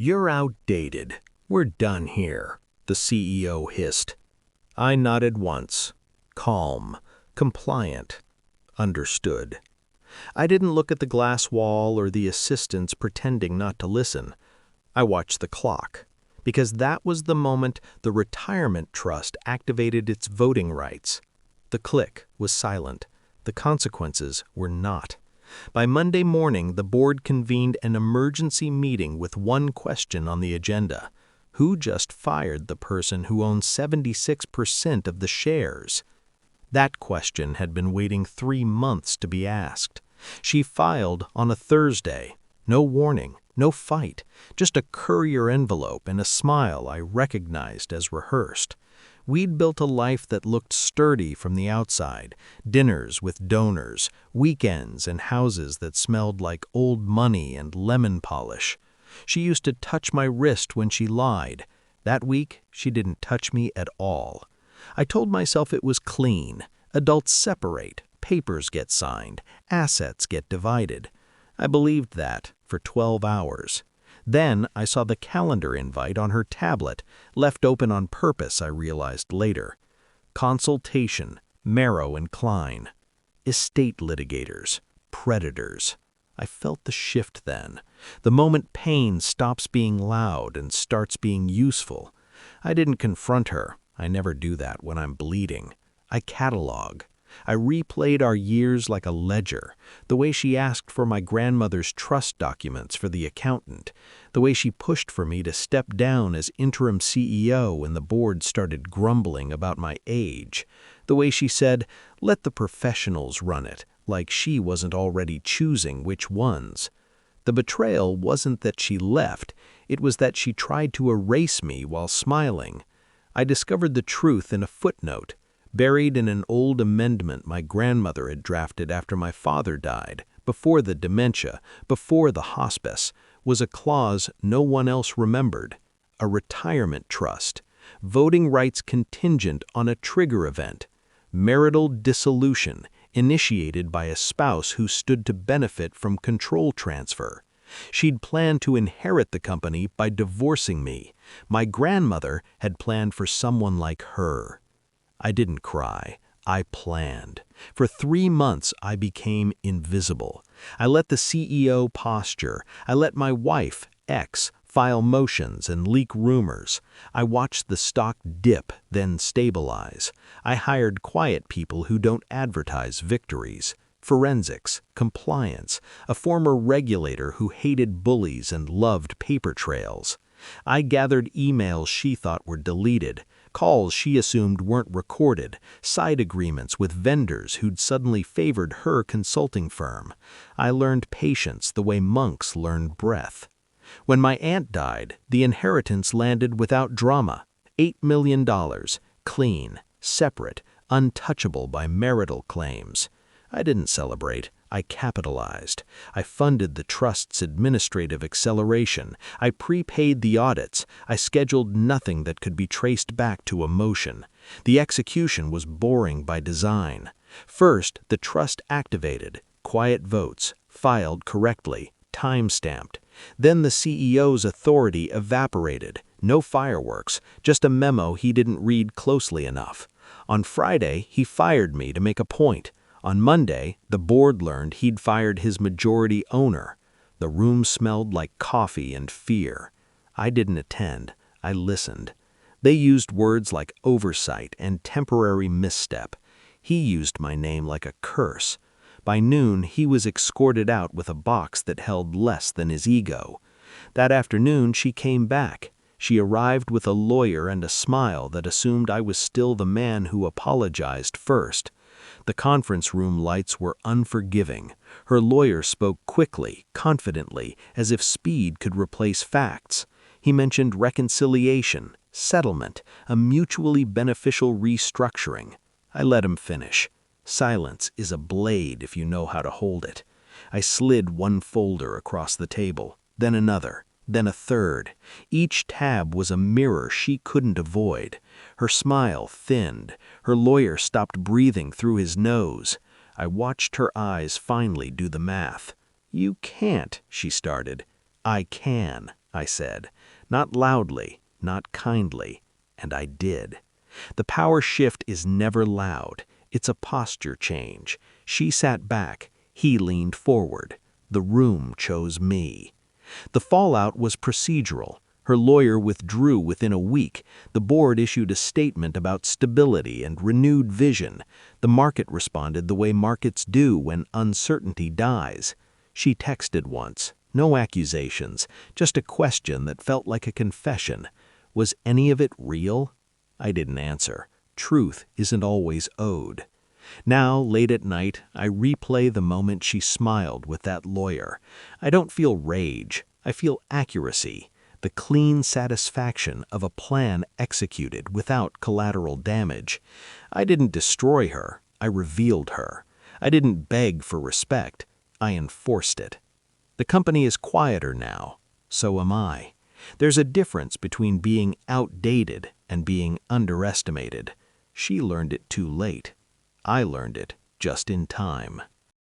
"You're outdated. We're done here," the CEO hissed. I nodded once. Calm, compliant, understood. I didn't look at the glass wall or the assistants pretending not to listen. I watched the clock, because that was the moment the retirement trust activated its voting rights. The click was silent. The consequences were not. By Monday morning, the board convened an emergency meeting with one question on the agenda. Who just fired the person who owns 76% of the shares? That question had been waiting 3 months to be asked. She filed on a Thursday. No warning, no fight, just a courier envelope and a smile I recognized as rehearsed. We'd built a life that looked sturdy from the outside, dinners with donors, weekends and houses that smelled like old money and lemon polish. She used to touch my wrist when she lied. That week, she didn't touch me at all. I told myself it was clean. Adults separate, papers get signed, assets get divided. I believed that for 12 hours. Then I saw the calendar invite on her tablet, left open on purpose, I realized later. Consultation, Marrow and Klein. Estate litigators, predators. I felt the shift then. The moment pain stops being loud and starts being useful. I didn't confront her. I never do that when I'm bleeding. I catalog. I replayed our years like a ledger, the way she asked for my grandmother's trust documents for the accountant, the way she pushed for me to step down as interim CEO when the board started grumbling about my age, the way she said, "Let the professionals run it," like she wasn't already choosing which ones. The betrayal wasn't that she left, it was that she tried to erase me while smiling. I discovered the truth in a footnote. Buried in an old amendment my grandmother had drafted after my father died, before the dementia, before the hospice, was a clause no one else remembered. A retirement trust. Voting rights contingent on a trigger event. Marital dissolution, initiated by a spouse who stood to benefit from control transfer. She'd planned to inherit the company by divorcing me. My grandmother had planned for someone like her. I didn't cry. I planned. For 3 months, I became invisible. I let the CEO posture. I let my wife, ex, file motions and leak rumors. I watched the stock dip, then stabilize. I hired quiet people who don't advertise victories. Forensics, compliance, a former regulator who hated bullies and loved paper trails. I gathered emails she thought were deleted, calls she assumed weren't recorded, side agreements with vendors who'd suddenly favored her consulting firm. I learned patience the way monks learn breath. When my aunt died, the inheritance landed without drama. $8 million, clean, separate, untouchable by marital claims. I didn't celebrate. I capitalized. I funded the trust's administrative acceleration. I prepaid the audits. I scheduled nothing that could be traced back to emotion. The execution was boring by design. First, the trust activated, quiet votes, filed correctly, time-stamped. Then the CEO's authority evaporated. No fireworks, just a memo he didn't read closely enough. On Friday, he fired me to make a point. On Monday, the board learned he'd fired his majority owner. The room smelled like coffee and fear. I didn't attend. I listened. They used words like oversight and temporary misstep. He used my name like a curse. By noon, he was escorted out with a box that held less than his ego. That afternoon, she came back. She arrived with a lawyer and a smile that assumed I was still the man who apologized first. The conference room lights were unforgiving. Her lawyer spoke quickly, confidently, as if speed could replace facts. He mentioned reconciliation, settlement, a mutually beneficial restructuring. I let him finish. Silence is a blade if you know how to hold it. I slid one folder across the table, then another, then a third. Each tab was a mirror she couldn't avoid. Her smile thinned. Her lawyer stopped breathing through his nose. I watched her eyes finally do the math. "You can't," she started. "I can." I said. Not loudly, not kindly, and I did. The power shift is never loud. It's a posture change. She sat back, he leaned forward. The room chose me. The fallout was procedural. Her lawyer withdrew within a week. The board issued a statement about stability and renewed vision. The market responded the way markets do when uncertainty dies. She texted once. No accusations, just a question that felt like a confession. Was any of it real? I didn't answer. Truth isn't always owed. Now, late at night, I replay the moment she smiled with that lawyer. I don't feel rage. I feel accuracy, the clean satisfaction of a plan executed without collateral damage. I didn't destroy her. I revealed her. I didn't beg for respect. I enforced it. The company is quieter now. So am I. There's a difference between being outdated and being underestimated. She learned it too late. I learned it just in time.